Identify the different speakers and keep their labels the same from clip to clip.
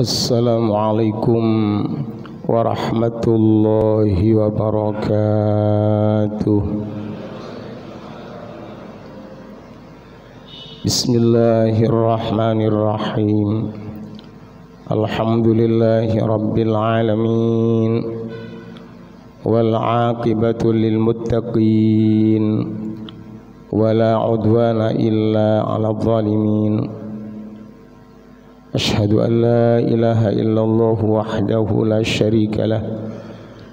Speaker 1: Assalamualaikum warahmatullahi wabarakatuh. Bismillahirrahmanirrahim. Alhamdulillahi rabbil alamin. Wal aqibatu lil muttaqin. Wala udwana illa 'alal zalimin. Asyhadu an la ilaha illallah wahdahu la syarika lah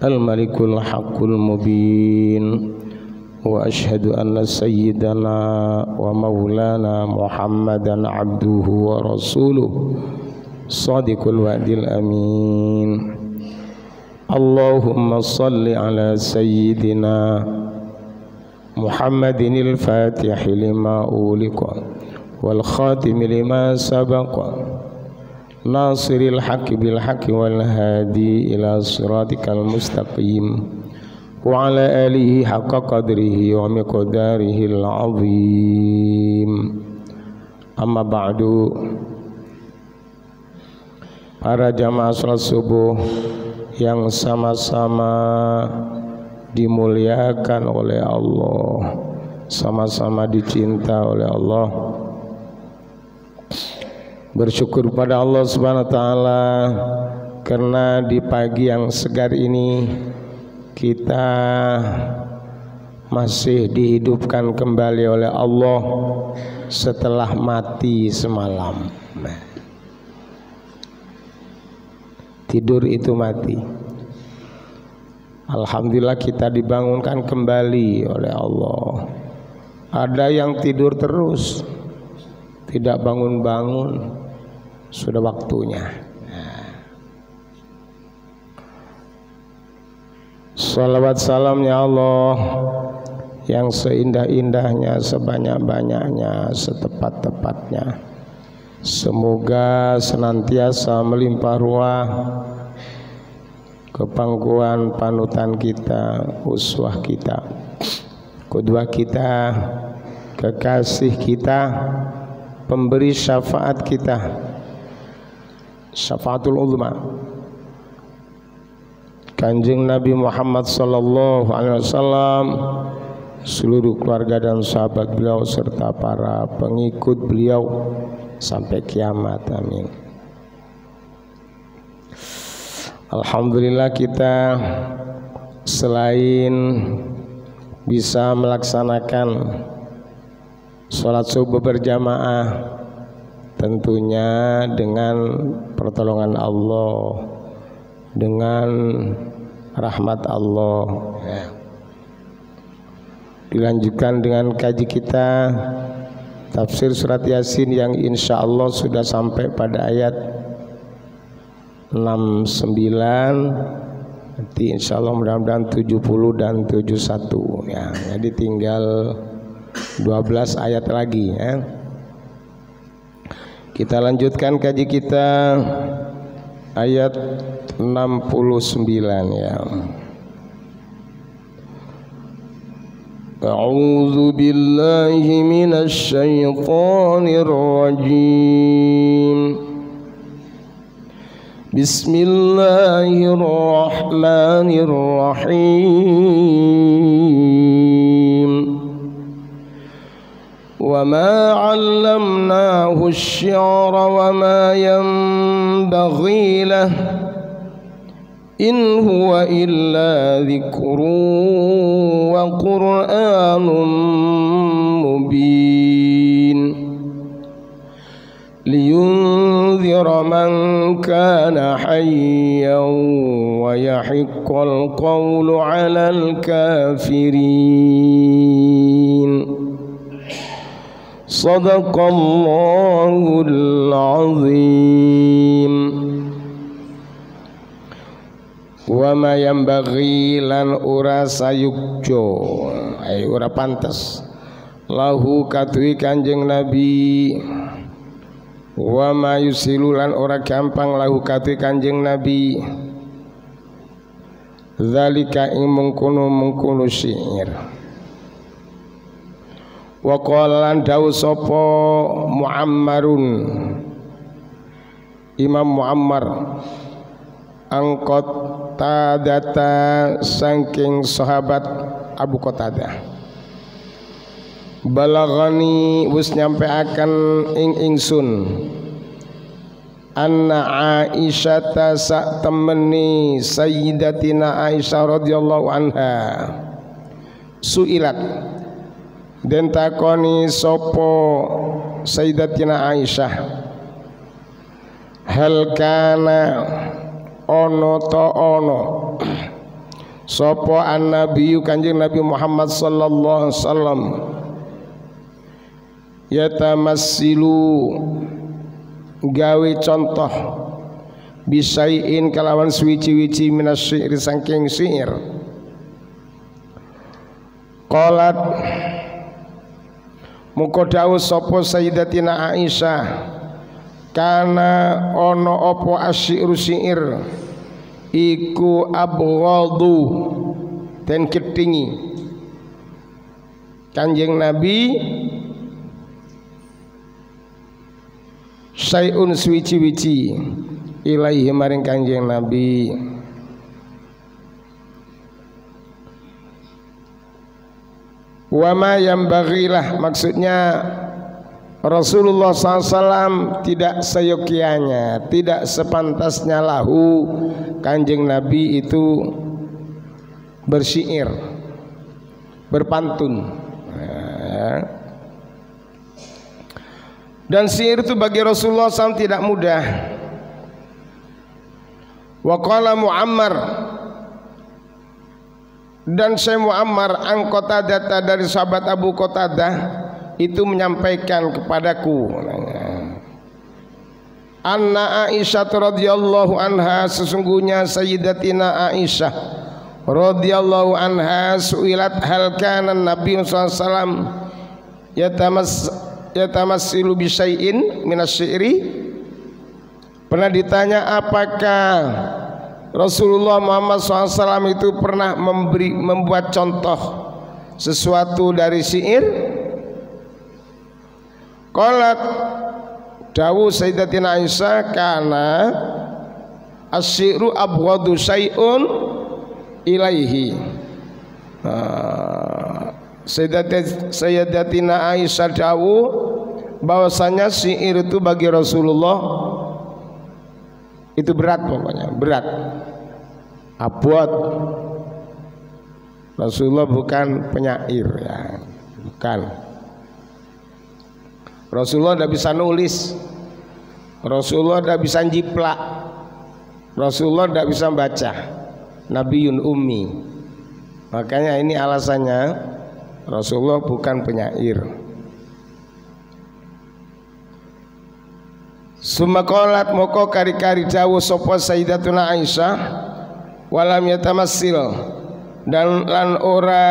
Speaker 1: al-malikul haqqul mubin wa asyhadu anna sayyidana wa maulana Muhammadan abduhu wa rasuluh shadiqul wa'dil amin. Allahumma salli ala sayyidina Muhammadinil fatihi lima uliqa wal khatimi lima sabaqa Nasiril haqqi bil haqqi wal hadi ila siratikal mustaqim wa ala alihi haqqa qadrihi wa miqdarihil azim. Amma ba'du. Para jamaah salat subuh yang sama-sama dimuliakan oleh Allah, sama-sama dicinta oleh Allah. Bersyukur pada Allah Subhanahu wa taala karena di pagi yang segar ini kita masih dihidupkan kembali oleh Allah setelah mati semalam. Tidur itu mati. Alhamdulillah kita dibangunkan kembali oleh Allah. Ada yang tidur terus, tidak bangun-bangun. Sudah waktunya. Salawat salam ya Allah yang seindah-indahnya, sebanyak-banyaknya, setepat-tepatnya. Semoga senantiasa melimpah ruah kepangkuan panutan kita, uswah kita, qudwah kita, kekasih kita, pemberi syafaat kita, syafaatul uzma, Kanjeng Nabi Muhammad sallallahu alaihi wasallam, seluruh keluarga dan sahabat beliau serta para pengikut beliau sampai kiamat. Amin. Alhamdulillah kita selain bisa melaksanakan sholat subuh berjamaah, tentunya dengan pertolongan Allah, dengan rahmat Allah, dilanjutkan dengan kaji kita tafsir surat Yasin yang insya Allah sudah sampai pada ayat 69. Nanti insya Allah mudah-mudahan 70 dan 71 ya. Jadi tinggal 12 ayat lagi ya. Kita lanjutkan kaji kita ayat 69 ya. A'udzu billahi minasy syaithanir rajim. Bismillahirrahmanirrahim. وَمَا عَلَّمْنَاهُ الشِّعْرَ وَمَا يَنبَغِي لَهُ إِنْ هُوَ إِلَّا ذِكْرٌ وَقُرْآنٌ مُبِينٌ لِيُنذِرَ مَنْ كَانَ حَيًّا وَيَحِقَّ الْقَوْلُ عَلَى الْكَافِرِينَ. Sadaqallahul azim. Wa ma yambaghi lan ura sayukjo, ay ura pantes lahu katui Kanjeng Nabi, wa ma yusilu lan ora gampang lahu katui Kanjeng Nabi, zalika ing mengkono syair. Wa qala lan dawu sapa Muammarun Imam Muammar angkot tadata saking sahabat Abu Qatadah balagani wis nyampeaken ingsun anna Aisyah sak temeni Sayyidatina Aisyah radhiyallahu anha suilat den takoni sapa Sayyidatina Aisyah hal kana ono to ono sapa an-nabiy Kanjeng Nabi Muhammad sallallahu alaihi wasallam yatamassilu gawe contoh bisaiin kalawan suwici-wici minas syi'ri saking syair qalat muka dawuh sapa Sayyidatina Aisyah kana ono opo asyiru syair iku abghadu den ketingi Kanjeng Nabi sayun suwici-wici ilaihi maring Kanjeng Nabi wama yang bagilah maksudnya Rasulullah SAW tidak seyogianya, tidak sepantasnya lahu Kanjeng Nabi itu bersyair, berpantun. Dan syair itu bagi Rasulullah SAW tidak mudah. Wa qala Muammar, dan Syekh Muammar an Qatadah dari sahabat Abu Qatadah itu menyampaikan kepadaku anna Aisyah radhiyallahu anha sesungguhnya Sayyidatina Aisyah radhiyallahu anha suilat hal kana Nabi sallallahu alaihi wasallam yatamassilu bi syai'in minas syi'ri pernah ditanya apakah Rasulullah Muhammad SAW itu pernah membuat contoh sesuatu dari syair. Qalat dawu Sayyidatina Aisyah kana asyiru abghadu syai'un ilaihi. Sayyidatina Aisyah dawu bahwasanya syair itu bagi Rasulullah itu berat, pokoknya berat, abot. Rasulullah bukan penyair ya, bukan. Rasulullah tidak bisa nulis, Rasulullah tidak bisa jiplak, Rasulullah tidak bisa baca, Nabiun ummi. Makanya ini alasannya Rasulullah bukan penyair. Sumaqalat moko kari-kari jauh sapa Sayyidatuna Aisyah walam yatamassil dan lan ora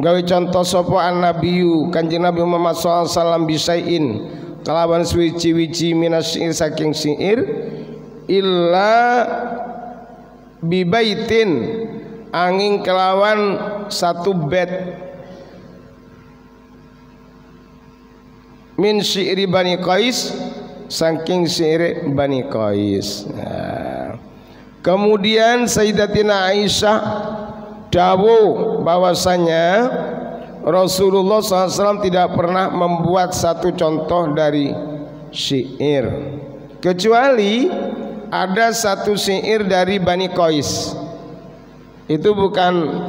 Speaker 1: gawe contoh sapa an-nabiyyu Kanjeng Nabi Muhammad SAW bisaiin kelawan suwici-wici minas syair saking syair illa bibaitin angin kelawan satu bait min syairi Bani Qais saking syair Bani Qais. Nah, kemudian Sayyidatina Aisyah dawuh bahwasanya Rasulullah SAW tidak pernah membuat satu contoh dari syair kecuali ada satu syair dari Bani Qais. Itu bukan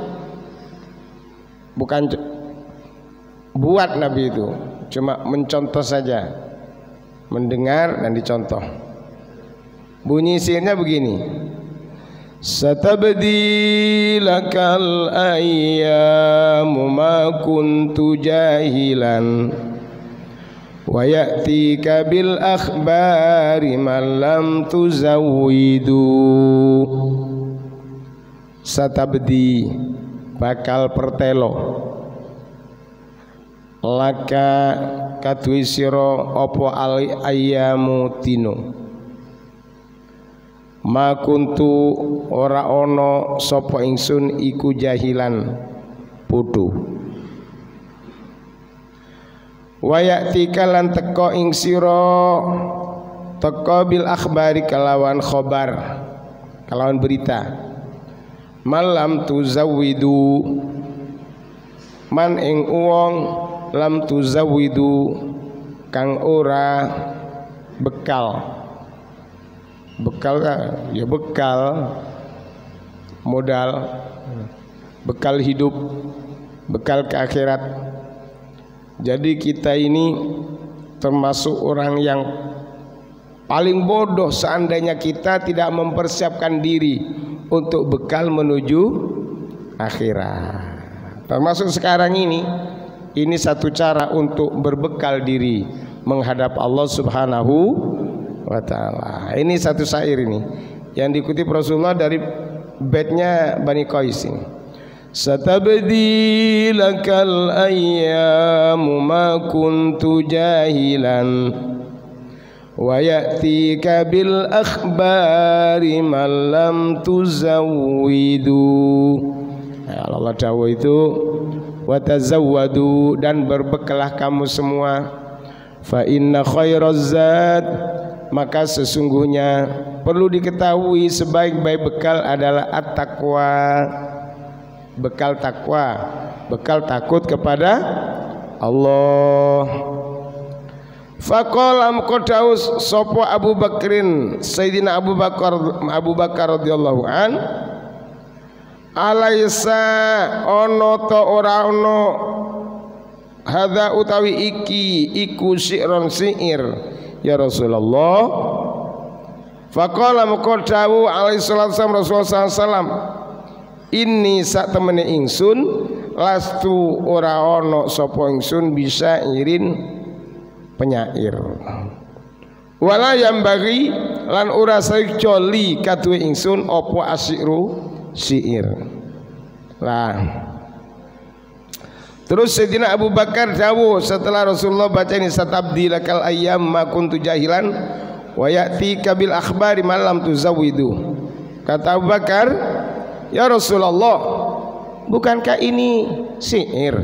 Speaker 1: buat Nabi itu, cuma mencontoh saja, mendengar dan dicontoh. Bunyi syairnya begini: satabdi lakal ayyamu ma kuntu jahilan wa ya'tika bil akhbari man lam tuzawwidu. Satabdi bakal pertelo laka kadwi sira apa ayyamu dino ma kuntu ora ana sapa ingsun iku jahilan bodho wa ya'tika lan teka ing sira teka bil akhbari kalawan khobar, kalawan berita. Malam tuzawidu, man ing uwong lam tuzawidu kang ora bekal. Bekal ya bekal modal, bekal hidup, bekal ke akhirat. Jadi kita ini termasuk orang yang paling bodoh seandainya kita tidak mempersiapkan diri untuk bekal menuju akhirat. Termasuk sekarang ini satu cara untuk berbekal diri menghadap Allah Subhanahu wa ta'ala. Ini satu syair ini yang dikutip Rasulullah dari baitnya Bani Qais ini. Satabdi lakal ayyamu ma kuntu jahilan wa ya'tika bil akhbari man lam tuzawwidu. Allah dawuh itu wa tazawwadu, dan berbekalah kamu semua. Fa inna khairaz zad, maka sesungguhnya perlu diketahui sebaik-baik bekal adalah at-taqwa, bekal takwa, bekal takut kepada Allah. Faqala mqadaus sapa Abu Bakrin, Sayyidina Abu Bakar radhiyallahu an, alaisa ono to ora ono hadza utawi iku syi'ron syair ya Rasulullah. Faqala mqadawu alaihi salatu Rasulullah sallallahu, inni sak temene ingsun lastu ora ono sapa ingsun bisa irin penyair, wala yang bagi lan ora saycoli kaduwe ingsun opo asyiru syair lah. Terus Sayyidina Abu Bakar dawuh setelah Rasulullah baca ini, satabdi lakal ayyam ma kuntu jahilan wa ya'tika bil akhbari ma lam tuzawidu. Kata Abu Bakar, ya Rasulullah, bukankah ini syair?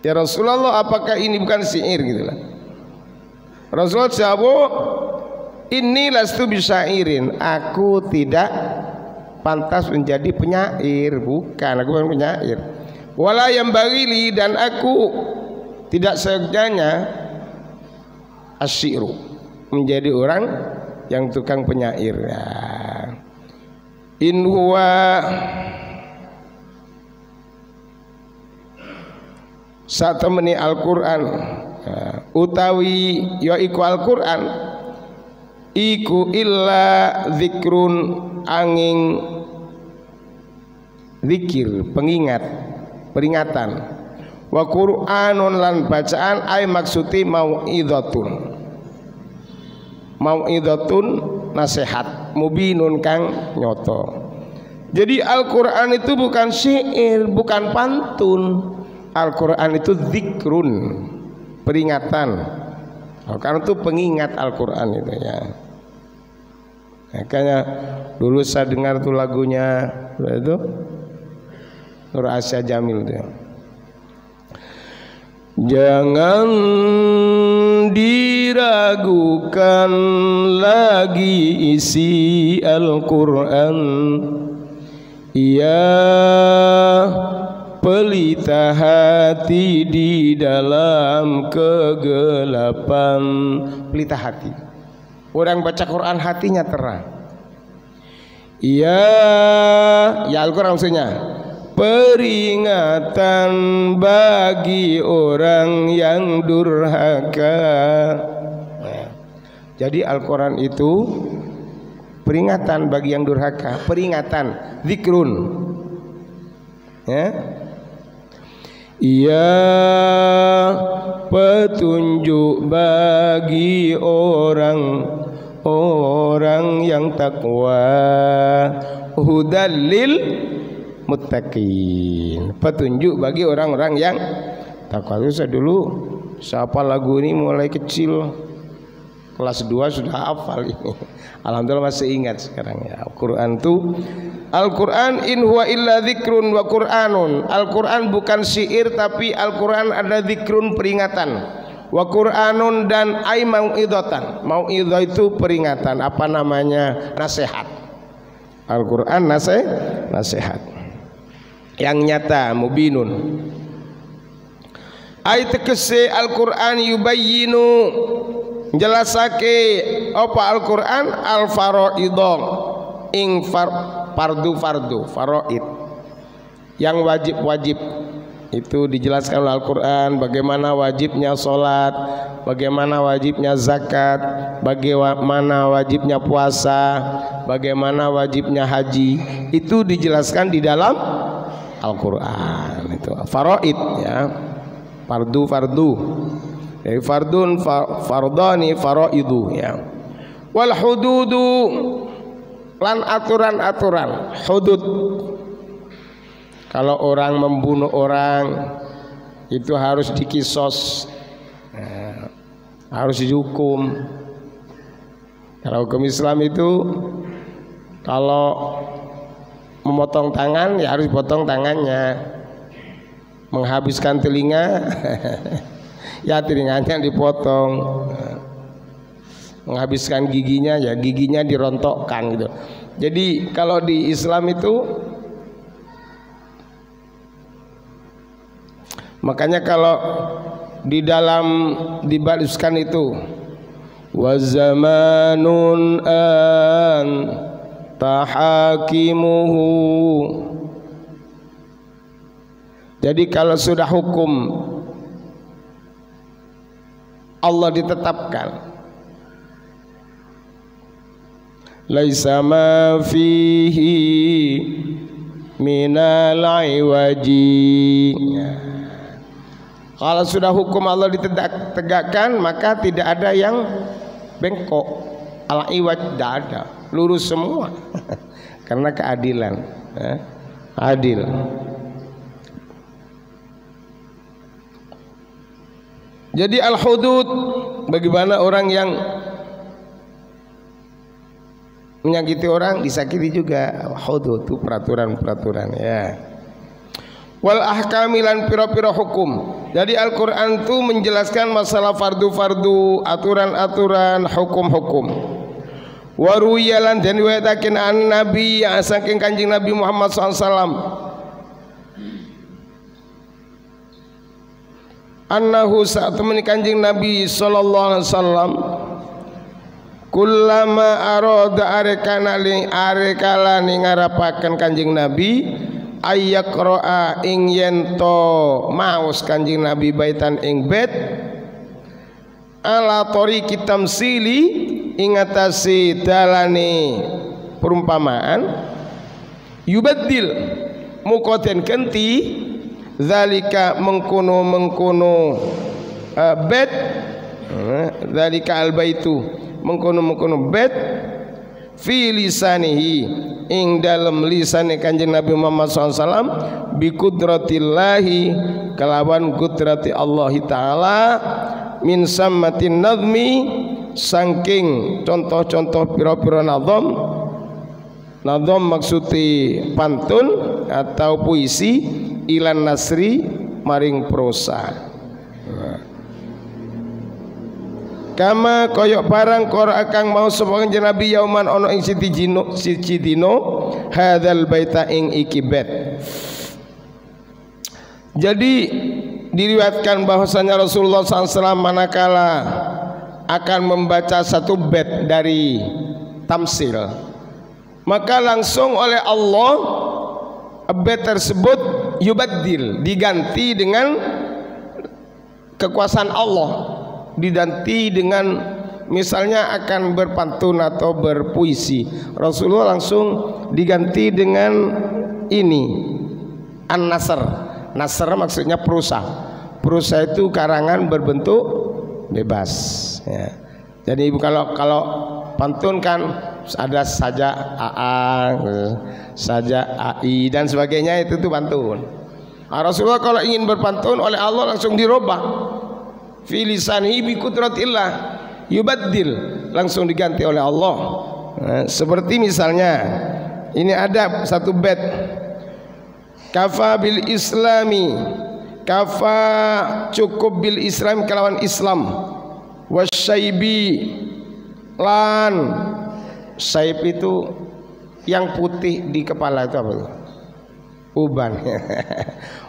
Speaker 1: Ya Rasulullah, apakah ini bukan syair gitulah. Rasulullah jawab, inni lastu bisyairin, aku tidak pantas menjadi penyair, bukan, aku bukan penyair. Wala yang bagili, dan aku tidak seyogyanya asyiru, menjadi orang yang tukang penyair ya. In huwa satemeni Al-Qur'an utawi ya iku Al-Qur'an iku illa zikrun angin zikir, pengingat, peringatan, wa Qur'anun lan bacaan ay maksudi mau'idhatun, mau'idhatun nasihat, mubinun kang nyoto. Jadi Al-Qur'an itu bukan syair, bukan pantun. Al-Quran itu zikrun, peringatan. Al-Quran itu pengingat, Al-Quran itu ya. Makanya dulu saya dengar tuh lagunya itu Nur Asia Jamil itu. Jangan diragukan lagi isi Al-Quran, ia pelita hati di dalam kegelapan. Pelita hati, orang baca Quran hatinya terang. Iya, ya Al-Quran maksudnya peringatan bagi orang yang durhaka. Jadi Al-Quran itu peringatan bagi yang durhaka, peringatan, zikrun ya. Ia petunjuk bagi orang yang takwa, hudalil muttaqin, petunjuk bagi orang-orang yang takwa. Itu saya dulu siapa lagu ini mulai kecil, kelas 2 sudah hafal ini. Alhamdulillah masih ingat sekarang ya. Al-Quran itu, Al-Quran in huwa illa dzikrun wa Qur'anun. Al-Quran bukan syair, tapi Al-Quran ada zikrun, peringatan, Wa Qur'anun dan ai mau'idatan. Mau'idhah itu peringatan, apa namanya? Nasihat. Al-Qur'an nasihat. Yang nyata, mubinun. Ai tegese Al-Qur'an yubayyinu jelasake apa Al-Qur'an al-faraidha ing fardu-fardu, faraid. Yang wajib-wajib itu dijelaskan oleh Al-Qur'an, bagaimana wajibnya salat, bagaimana wajibnya zakat, bagaimana wajibnya puasa, bagaimana wajibnya haji, itu dijelaskan di dalam Al-Qur'an. Itu faraid ya. Fardu-fardu. Dari fardun fardani faraidu ya. Wal hududu lan aturan-aturan, hudud. Kalau orang membunuh orang itu harus dikisos, harus dihukum. Kalau hukum Islam itu kalau memotong tangan ya harus potong tangannya, menghabiskan telinga ya telinganya dipotong, menghabiskan giginya ya giginya dirontokkan gitu. Jadi kalau di Islam itu makanya kalau di dalam dibariskan itu wa zamanun an tahakimuhu. Jadi kalau sudah hukum Allah ditetapkan, laisa ma fihi minal iwaji. Kalau sudah hukum Allah ditegakkan, maka tidak ada yang bengkok. Al-iwaj tidak ada, lurus semua. Karena keadilan, adil. Jadi al-hudud, bagaimana orang yang menyakiti orang disakiti juga. Hudud itu peraturan-peraturan ya. Wal ahkamilan pira-pira hukum. Jadi Al-Qur'an itu menjelaskan masalah fardu-fardu, aturan-aturan, hukum-hukum. Wa ruwiyalan dan riwayataken an Nabi yang saking Kanjeng Nabi Muhammad SAW annahu saat temani Kanjeng Nabi sallallahu alaihi wasallam kullama arada arekala ning ngarapaken Kanjeng Nabi ayyaqra'a ing yento maos Kanjeng Nabi baitan ing bait ala tariqi tamsili ing atase dalane perumpamaan yubaddil muqaten kenti zalika mengkono bait zalika albaitu mengkono bait fi lisanihi ing dalam lisane Kanjeng Nabi Muhammad SAW bi qudratillahi kelawan kudrati Allah Ta'ala min sammatin nazmi saking contoh-contoh pira-pira nazam maksudi pantun atau puisi ilan nasri maring prosa. Kama koyok barang kora akang mau sapa Kanjeng Nabi yauman ono ing siji dino hadzal baita ing iki bait. Jadi diriwayatkan bahwasanya Rasulullah SAW manakala akan membaca satu bait dari tamsil, maka langsung oleh Allah bait tersebut yubaddil diganti dengan kekuasaan Allah, diganti dengan misalnya akan berpantun atau berpuisi, Rasulullah langsung diganti dengan ini an-nasr. Nasr maksudnya prosa. Prosa itu karangan berbentuk bebas ya. Jadi kalau pantun kan ada saja ai dan sebagainya, itu tuh pantun. Rasulullah kalau ingin berpantun oleh Allah langsung dirubah fi lisanihi bi qudratillah yubaddil, langsung diganti oleh Allah. Seperti misalnya ini ada satu bait kafa bil islami kafa cukup bil Islam kelawan Islam, wasyaibi lan saib itu yang putih di kepala itu apa? Uban.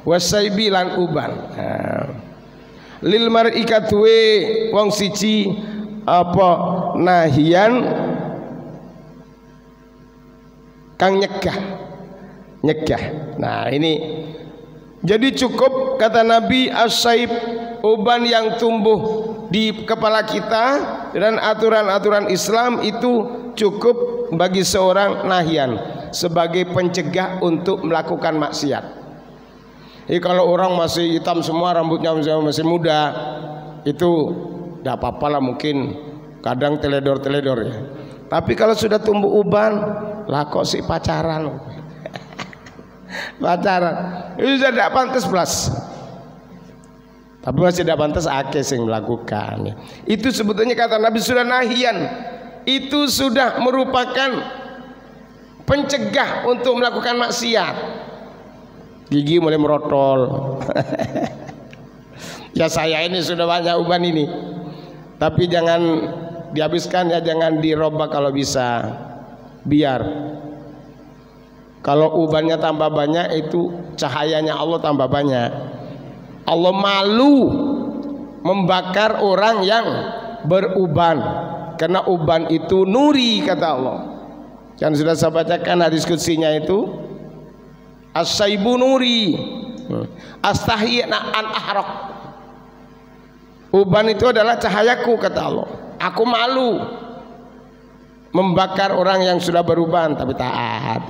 Speaker 1: Wasyaibi lan uban. Lil mar'i katwe wong siji apa nahian kang nyegah. Nah ini jadi cukup kata Nabi as-saib, uban yang tumbuh di kepala kita dan aturan-aturan Islam itu cukup bagi seorang nahian sebagai pencegah untuk melakukan maksiat. Jadi kalau orang masih hitam semua rambutnya masih muda itu tidak apa-apa lah, mungkin kadang teledor-teledor ya. Tapi kalau sudah tumbuh uban lah kok sih pacaran pacaran itu sudah tidak pantas plus. Tapi masih tidak pantas akeh sing melakukan. Itu sebetulnya kata Nabi sudah nahian, itu sudah merupakan pencegah untuk melakukan maksiat. Gigi mulai merotol. Ya saya ini sudah banyak uban ini, tapi jangan dihabiskan ya, jangan dirobak kalau bisa. Biar kalau ubannya tambah banyak itu cahayanya Allah tambah banyak. Allah malu membakar orang yang beruban, karena uban itu nuri kata Allah. Kan sudah saya bacakan hadis kutsinya itu, as-saibu nuri astahyina an ahraq. Uban itu adalah cahayaku kata Allah. Aku malu membakar orang yang sudah beruban tapi taat.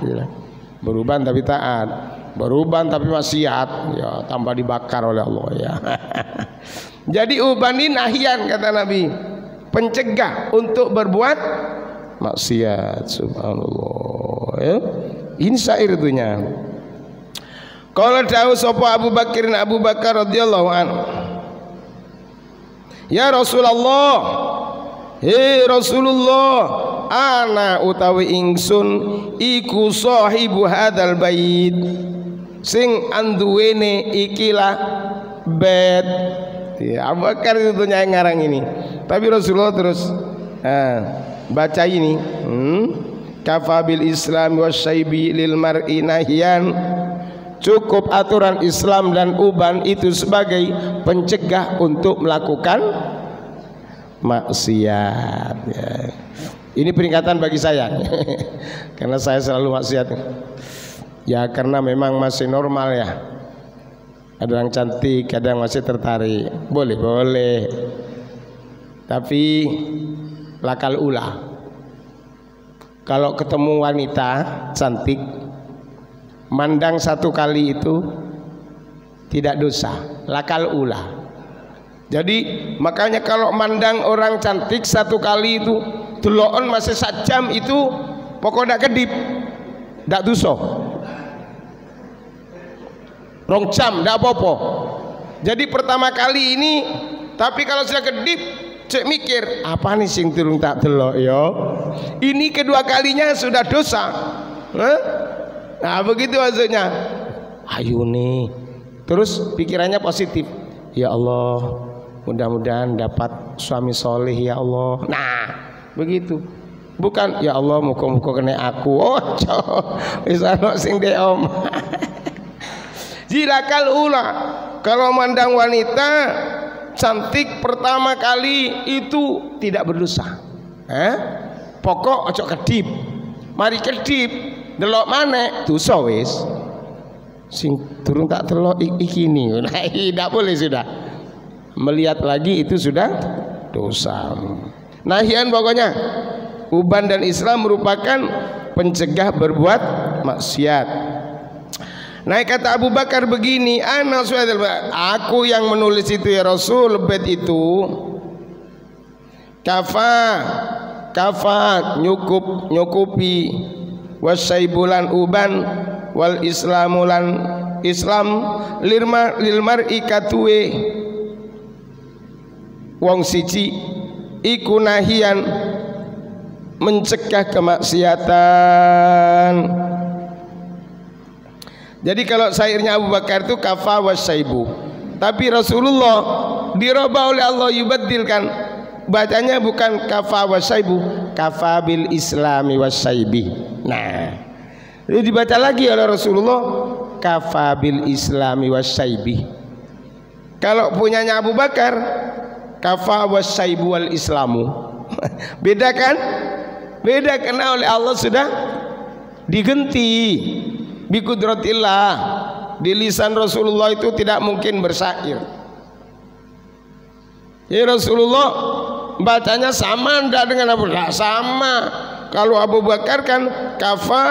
Speaker 1: Beruban tapi taat, beruban tapi maksiat, ya tambah dibakar oleh Allah ya. Jadi uban ini nahian kata Nabi, pencegah untuk berbuat maksiat. Subhanallah ya. Ini syair itunya. Kalau tahu sapa Abu Bakar radhiyallahu anhu, ya Rasulullah, hei Rasulullah, ana utawi ingsun iku sahibu hadzal bait, sing anduwene ikilah bait. Ya, Abu Bakar itu nyanyi ngarang ini. Tapi Rasulullah terus baca ini, kafa bil Islam wasyaibi lil mar'i nahyan. Cukup aturan Islam dan uban itu sebagai pencegah untuk melakukan maksiat ya. Ini peringatan bagi saya karena saya selalu maksiat ya, karena memang masih normal ya. Ada yang cantik, ada yang masih tertarik, boleh tapi lakal ulah. Kalau ketemu wanita cantik mandang satu kali itu tidak dosa, lakal ulah. Jadi makanya kalau mandang orang cantik satu kali itu deloken masih 1 jam itu pokoknya kedip, tidak dosa. 2 jam tidak apa-apa. Jadi pertama kali ini, tapi kalau sudah kedip cek mikir apa nih sing turun tak delok yo. Ini kedua kalinya sudah dosa. Nah begitu maksudnya. Ayo nih. Terus pikirannya positif. Ya Allah, mudah-mudahan dapat suami soleh ya Allah. Nah begitu. Bukan ya Allah muka-muka kena aku. Oh bisa no sing deom. Jirakal ulah. Kalau mandang wanita cantik pertama kali itu tidak berdosa. Pokok ojo kedip. Mari kedip delok maneh dosa wis. Sing turun tak delok iki ni. Nah, tidak boleh sudah. Melihat lagi itu sudah dosa. Nahian pokoknya. Uban dan Islam merupakan pencegah berbuat maksiat. Nah kata Abu Bakar begini, aku yang menulis itu ya Rasul, bait itu kafa nyukupi wasaibulan uban wal islamulan Islam lil mar'i katue wong siji iku nahian mencegah kemaksiatan. Jadi kalau syairnya Abu Bakar itu kafa wasaibu, Tapi Rasulullah dirubah oleh Allah, yubaddilkan, bacanya bukan kafa wasaibu, kafa bil islami wasaibi. Nah, jadi dibaca lagi oleh Rasulullah kafa bil islami wasaibi. Kalau punyanya Abu Bakar kafa wasaibu wal islamu. Beda kan? Beda, karena oleh Allah sudah digenti bi kudratillah. Di lisan Rasulullah itu tidak mungkin bersyair. Ya, Rasulullah bacanya sama enggak dengan Abu Bakar? Sama. Kalau Abu Bakar kan kafa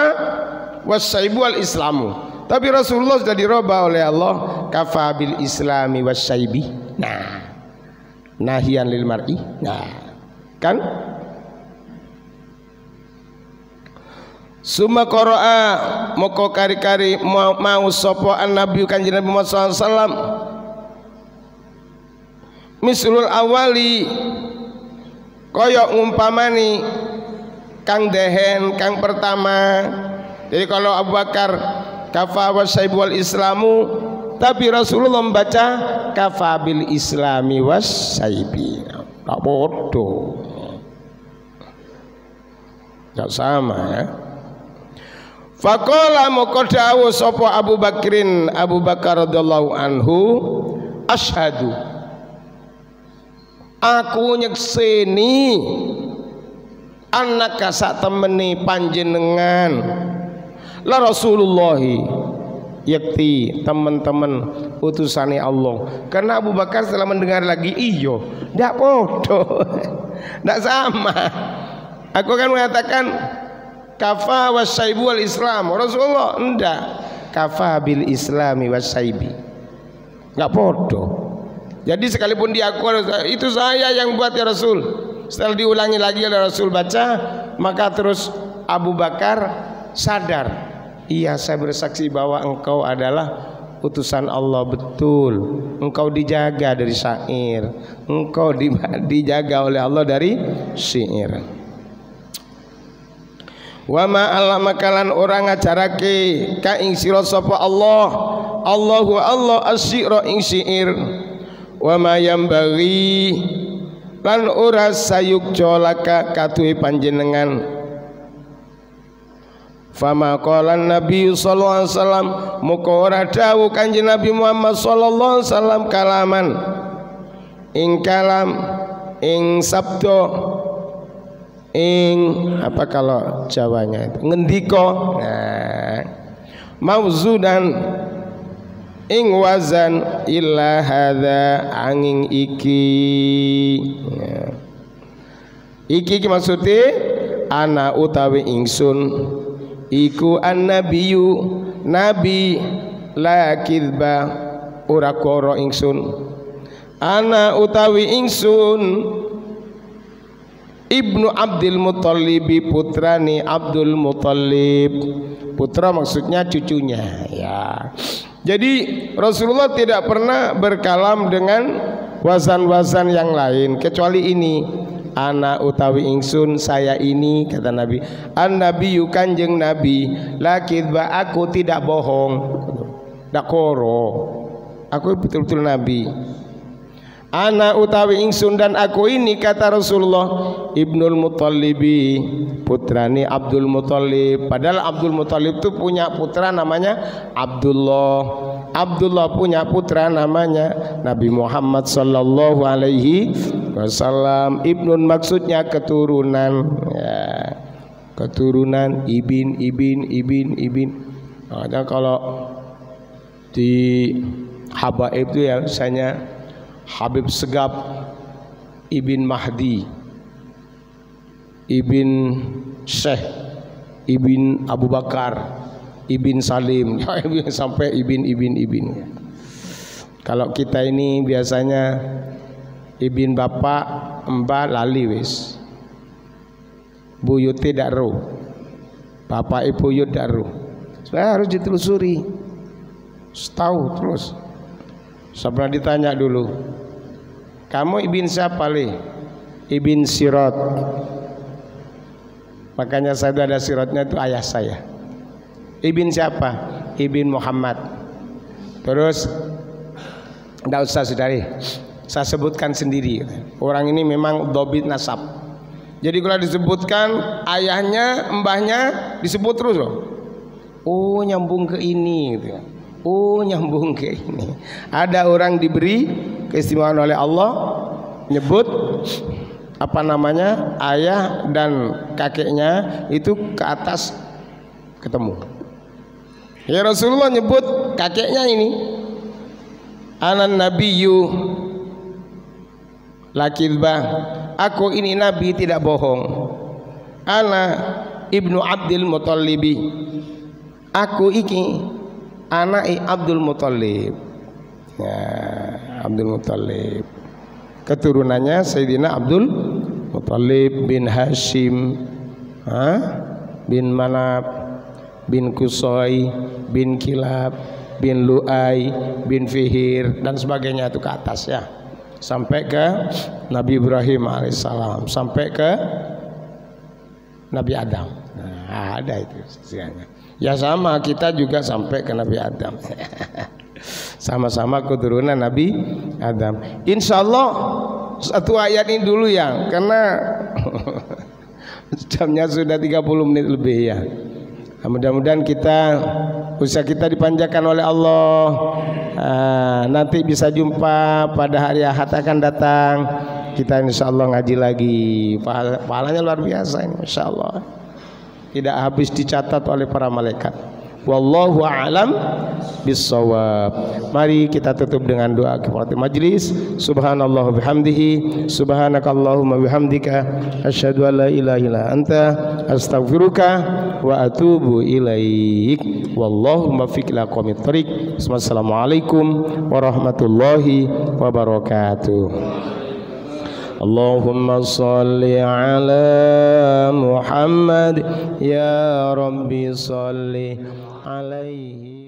Speaker 1: wasaibu al islamu, tapi Rasulullah sudah dirubah oleh Allah kafa bil islami wasaibi. Nah, nahian lil mar'i. Nah, kan? Summa qara'a moko kari-kari mau sapa an-nabi kanjeng Nabi Muhammad sallallahu alaihi wasallam mislul awali, kaya ngumpamani kang dehen kang pertama. Jadi kalau Abu Bakar kafa wasaibu wal islamu, tapi Rasulullah membaca kafa bil islami wasaibi. Tak bodoh, tak sama ya. Faqala moko dawuh sapa Abu Bakrin, Abu Bakar radhiyallahu anhu, asyhadu, aku nyekseni annaka sak temeni panjenengan la Rasulullah, yakti teman-teman utusane Allah. Karena Abu Bakar setelah mendengar lagi, iyo ndak bodoh, ndak sama. Aku kan mengatakan kafa wasaibu wal islam, Rasulullah enggak, kafa bil islami wasaibi, enggak bodoh. Jadi sekalipun diaku itu saya yang buat ya Rasul, setelah diulangi lagi oleh Rasul baca, maka terus Abu Bakar sadar, iya saya bersaksi bahwa engkau adalah utusan Allah, betul. Engkau dijaga dari syair, engkau dijaga oleh Allah dari syair. Wa ma allama kalan orang ngajarake ka ing sira sapa Allah, Allahu Allah asyira ing syair. Wa ma yambaghi lan ora sayukja laka katuhe panjenengan. Fama qala Nabi sallallahu alaihi wasallam, muka ora dawuh Kanjeng Nabi Muhammad sallallahu alaihi wasallam kalaman ing kalam ing sabda ing apa kalau Jawanya itu ngendika, nah, mauzudan ing wazan illa hadza angin iki. Nah, iki maksudnya ana utawi ingsun iku an-nabiyyu nabi la kidba ora koro ingsun, ana utawi ingsun Ibnu Abdul Muthalib, putrani Abdul Muthalib. Putra maksudnya cucunya ya. Jadi Rasulullah tidak pernah berkalam dengan wazan-wazan yang lain kecuali ini. Ana utawi ingsun saya ini, kata Nabi. An-nabiyyu kanjeng Nabi, lakidba aku tidak bohong, dak koro. Aku betul-betul Nabi. Ana utawi ingsun dan aku ini, kata Rasulullah, Ibnul Muttalibi, putrani Abdul Muthalib. Padahal Abdul Muthalib itu punya putra namanya Abdullah. Abdullah punya putra namanya Nabi Muhammad sallallahu alaihi wasallam. Ibnun maksudnya keturunan ya. Keturunan ibin. Nah, kalau di habaib itu ya misalnya Habib Segap Ibn Mahdi, Ibn Syekh, Ibn Abu Bakar, Ibn Salim, sampai Ibn. Kalau kita ini biasanya Ibn bapak, mbak lali wis, buyut tidak ro, bapak ibu yud tidak ro. Saya harus ditelusuri, tahu terus. Saya ditanya dulu, kamu ibin siapa le? Ibin Sirot. Makanya saya ada sirotnya itu ayah saya. Ibin siapa? Ibin Muhammad. Terus Tidak usah saudari, saya sebutkan sendiri. Orang ini memang dobit nasab. Jadi kalau disebutkan ayahnya, mbahnya disebut terus loh. Oh nyambung ke ini gitu. Oh nyambung ke ini. Ada orang diberi keistimewaan oleh Allah nyebut apa namanya ayah dan kakeknya itu ke atas ketemu. Ya Rasulullah nyebut kakeknya ini, anan nabiyyu lakidbah, aku ini nabi tidak bohong. Ana ibnu Abdul Mutthalibi, aku iki anak Abdul Muthalib. Ya, Abdul Muthalib. Keturunannya Sayyidina Abdul Muthalib bin Hashim, bin Manab, bin Qusay, bin Kilab, bin Lu'ay, bin Fihir dan sebagainya itu ke atas ya. Sampai ke Nabi Ibrahim alaihissalam, sampai ke Nabi Adam. Nah, ada itu sisiannya. Ya sama kita juga sampai ke Nabi Adam. Sama-sama keturunan Nabi Adam. Insya Allah satu ayat ini dulu ya, karena jamnya sudah 30 menit lebih ya. Mudah-mudahan usaha kita dipanjangkan oleh Allah. Nanti bisa jumpa pada hari Ahad akan datang. Kita insya Allah ngaji lagi. Pahalanya luar biasa ini, insya Allah. Tidak habis dicatat oleh para malaikat. Wallahu a'lam bissawab. Mari kita tutup dengan doa kifaratul majlis. Subhanallah bihamdihi, subhanakallahumma bihamdika, asyhadu an la ilaha illa anta, astaghfiruka wa atubu ilaik. Wallahu muwaffiq ila aqwamit thoriq. Wassalamualaikum warahmatullahi wabarakatuh. Allahumma salli ala Muhammad ya Rabbi salli alaihi